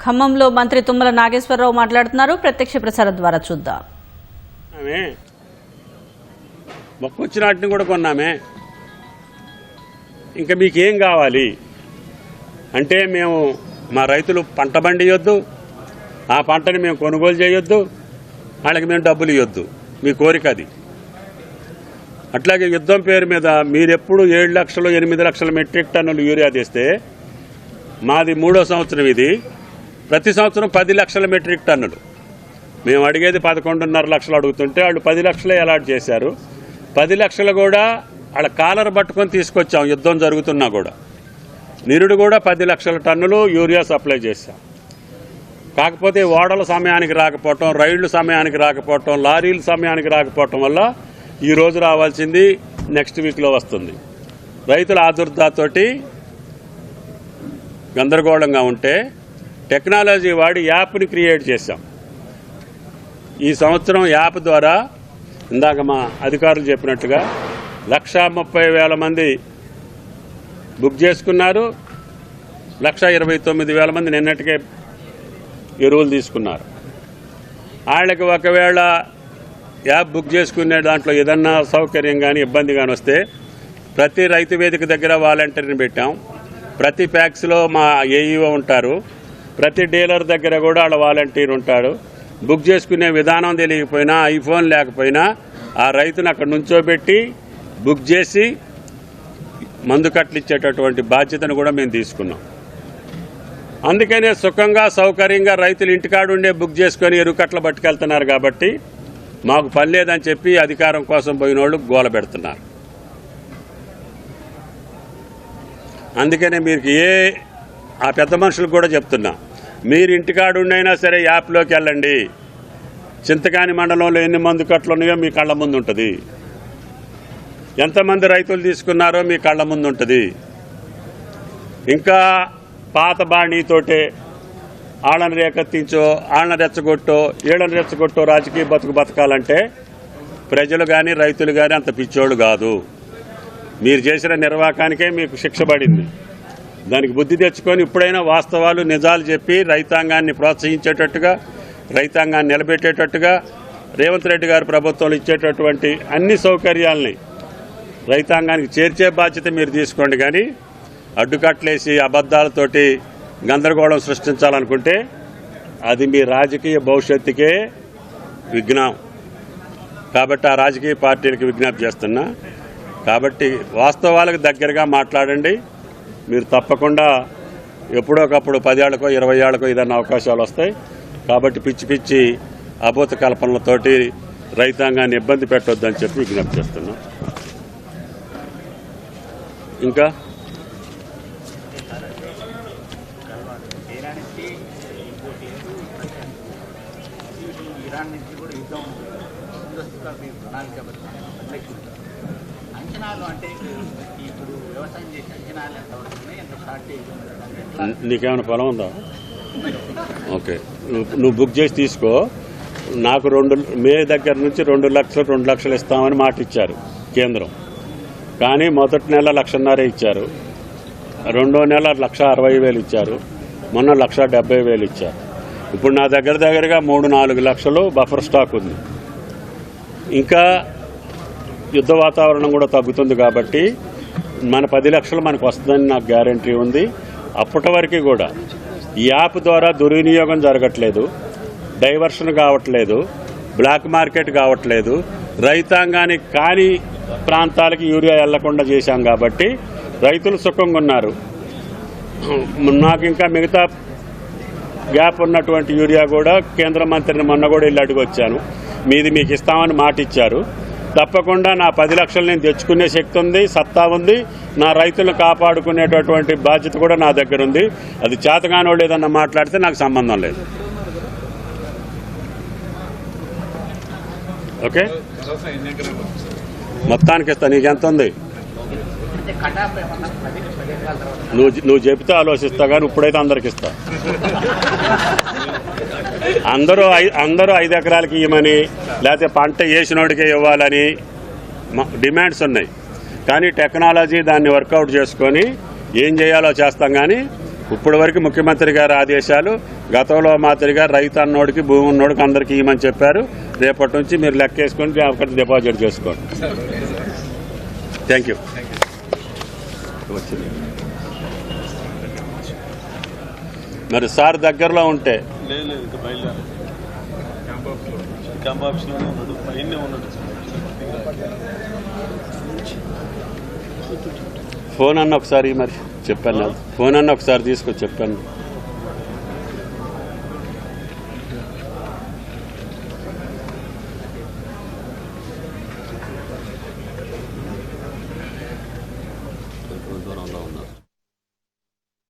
ఖమ్మంలో మంత్రి తుమ్మల నాగేశ్వరరావు మాట్లాడుతున్నారు. ప్రత్యక్ష ప్రసారం ద్వారా చూద్దాం. మొక్కొచ్చిన వాటిని కూడా కొన్నామే. ఇంకా మీకేం కావాలి అంటే మేము మా రైతులు పంట పండియొద్దు, ఆ పంటని మేము కొనుగోలు చేయొద్దు, వాళ్ళకి మేము డబ్బులు ఇవ్వద్దు. మీ కోరిక అది. అట్లాగే యుద్ధం పేరు మీద మీరెప్పుడు 7 లక్షలు 8 లక్షల మెట్రిక్ టన్నులు యూరియా తెస్తే మాది 3వ సంవత్సరం ఇది. ప్రతి సంవత్సరం 10 లక్షల మెట్రిక్ టన్నులు. మేము అడిగేది 11.5 లక్షలు అడుగుతుంటే వాళ్ళు 10 లక్షలే అలాట్ చేశారు. 10 లక్షలు కూడా వాళ్ళ కాలర్ పట్టుకొని తీసుకొచ్చాం. యుద్ధం జరుగుతున్నా కూడా నిరుడు కూడా 10 లక్షల టన్నులు యూరియా సప్లై చేశాం. కాకపోతే ఓడల సమయానికి రాకపోవటం, రైళ్లు సమయానికి రాకపోవటం, లారీలు సమయానికి రాకపోవటం వల్ల ఈ రోజు రావాల్సింది నెక్స్ట్ వీక్లో వస్తుంది. రైతుల ఆదుర్దాతోటి గందరగోళంగా ఉంటే టెక్నాలజీ వాడి యాప్ని క్రియేట్ చేశాం. ఈ సంవత్సరం యాప్ ద్వారా ఇందాక మా అధికారులు చెప్పినట్టుగా 1,30,000 మంది బుక్ చేసుకున్నారు. 1,29,000 మంది నిన్నటికే ఎరువులు తీసుకున్నారు. వాళ్ళకి ఒకవేళ యాప్ బుక్ చేసుకునే దాంట్లో ఏదన్నా సౌకర్యం కానీ ఇబ్బంది కానీ వస్తే ప్రతి రైతు వేదిక దగ్గర వాలంటీర్ని పెట్టాం. ప్రతి ప్యాక్స్లో మా ఏఈఓ ఉంటారు. ప్రతి డీలర్ దగ్గర కూడా వాళ్ళ వాలంటీర్ ఉంటాడు. బుక్ చేసుకునే విధానం తెలియకపోయినా, ఐఫోన్ లేకపోయినా ఆ రైతును అక్కడ నుంచోబెట్టి బుక్ చేసి మందు కట్టలు ఇచ్చేటటువంటి బాధ్యతను కూడా మేము తీసుకున్నాం. అందుకనే సుఖంగా సౌకర్యంగా రైతులు ఇంటికాడుండే బుక్ చేసుకొని ఎరువు కట్టలు పట్టుకెళ్తున్నారు. కాబట్టి మాకు పని లేదని చెప్పి అధికారం కోసం పోయిన వాళ్ళు గోల పెడుతున్నారు. అందుకనే మీరు ఆ పెద్ద మనుషులకు కూడా చెప్తున్నా, మీరు ఇంటికాడుండైనా సరే యాప్లోకి వెళ్ళండి. చింతకాని మండలంలో ఎన్ని మందు కట్టలు ఉన్నాయో మీ కళ్ళ ముందు ఉంటుంది. ఎంతమంది రైతులు తీసుకున్నారో మీ కళ్ళ ముందు ఉంటుంది. ఇంకా పాత బాణీతోటే ఆళ్ళని రేకెత్తించో, ఆళ్ళని రెచ్చగొట్టో, ఈళ్ళని రెచ్చగొట్టో రాజకీయ బతకాలంటే ప్రజలు కానీ రైతులు కానీ అంత పిచ్చోళ్ళు కాదు. మీరు చేసిన నిర్వాకానికే మీకు శిక్ష పడింది. దానికి బుద్ధి తెచ్చుకొని ఇప్పుడైనా వాస్తవాలు నిజాలు చెప్పి రైతాంగాన్ని ప్రోత్సహించేటట్టుగా, రైతాంగాన్ని నిలబెట్టేటట్టుగా రేవంత్ రెడ్డి గారు ప్రభుత్వంలో ఇచ్చేటటువంటి అన్ని సౌకర్యాలని రైతాంగానికి చేర్చే బాధ్యత మీరు తీసుకోండి. కానీ అడ్డుకట్లేసి అబద్దాలతోటి గందరగోళం సృష్టించాలనుకుంటే అది మీ రాజకీయ భవిష్యత్తుకే విఘ్నం. కాబట్టి ఆ రాజకీయ పార్టీలకు విజ్ఞప్తి చేస్తున్నా. కాబట్టి వాస్తవాలకు దగ్గరగా మాట్లాడండి. మీరు తప్పకుండా ఎప్పుడోకప్పుడు 10 ఏళ్లకో 20 ఏళ్లకో ఏదైనా అవకాశాలు వస్తాయి. కాబట్టి పిచ్చి పిచ్చి అభూత కల్పనలతోటి రైతాంగాన్ని ఇబ్బంది పెట్టొద్దని చెప్పి విజ్ఞప్తి చేస్తున్నాం. ఇంకా నీకేమైనా పొలం ఉందా? ఓకే, నువ్వు బుక్ చేసి తీసుకో. నాకు మే దగ్గర నుంచి 2 లక్షలు ఇస్తామని మాట ఇచ్చారు కేంద్రం. కానీ మొదటి నెల 1,50,000 ఇచ్చారు. రెండో నెల 1,60,000 ఇచ్చారు. మొన్న 1,70,000 ఇచ్చారు. ఇప్పుడు నా దగ్గరగా 3-4 లక్షలు బఫర్ స్టాక్ ఉంది. ఇంకా యుద్ధ వాతావరణం కూడా తగ్గుతుంది. కాబట్టి మన 10 లక్షలు మనకు వస్తుందని నాకు గ్యారంటీ ఉంది. అప్పటి వరకు కూడా ఈ యాప్ ద్వారా దుర్వినియోగం జరగట్లేదు, డైవర్షన్ కావట్లేదు, బ్లాక్ మార్కెట్ కావట్లేదు. రైతాంగానికి కాని ప్రాంతాలకి యూరియా వెళ్లకుండా చేశాం. కాబట్టి రైతులు సుఖంగా ఉన్నారు. నాకు ఇంకా మిగతా గ్యాప్ ఉన్నటువంటి యూరియా కూడా కేంద్ర మంత్రిని మొన్న కూడా వెళ్ళి అడిగొచ్చాను. మీది మీకు ఇస్తామని మాట ఇచ్చారు. తప్పకుండా నా 10 లక్షలు నేను తెచ్చుకునే శక్తి ఉంది, సత్తా ఉంది. నా రైతులను కాపాడుకునేటటువంటి బాధ్యత కూడా నా దగ్గర ఉంది. అది చేతగాని వాళ్ళు ఏదన్నా మాట్లాడితే నాకు సంబంధం లేదు. ఓకే, మొత్తానికి ఇస్తా. నీకెంత ఉంది? నువ్వు చెబితే ఆలోచిస్తా, కానీ ఇప్పుడైతే అందరికి ఇస్తా. అందరూ 5 ఎకరాలకి ఇవ్వమని, లేకపోతే పంట వేసినోడికే ఇవ్వాలని డిమాండ్స్ ఉన్నాయి. కానీ టెక్నాలజీ దాన్ని వర్కౌట్ చేసుకొని ఏం చేయాలో చేస్తాం. కానీ ఇప్పటి వరకు ముఖ్యమంత్రి గారి ఆదేశాలు గతంలో మాదిరిగా రైతు అన్నోడికి భూమి ఉన్నోడికి అందరికీ ఇవ్వమని చెప్పారు. రేపటి నుంచి మీరు లెక్క వేసుకొని అక్కడ డిపాజిట్ చేసుకోండి. Thank you. మరి సార్ దగ్గరలో ఉంటే ఫోన్ అన్న ఒకసారి మరి చెప్పాను, ఫోన్ అన్న ఒకసారి తీసుకొచ్చి చెప్పాను.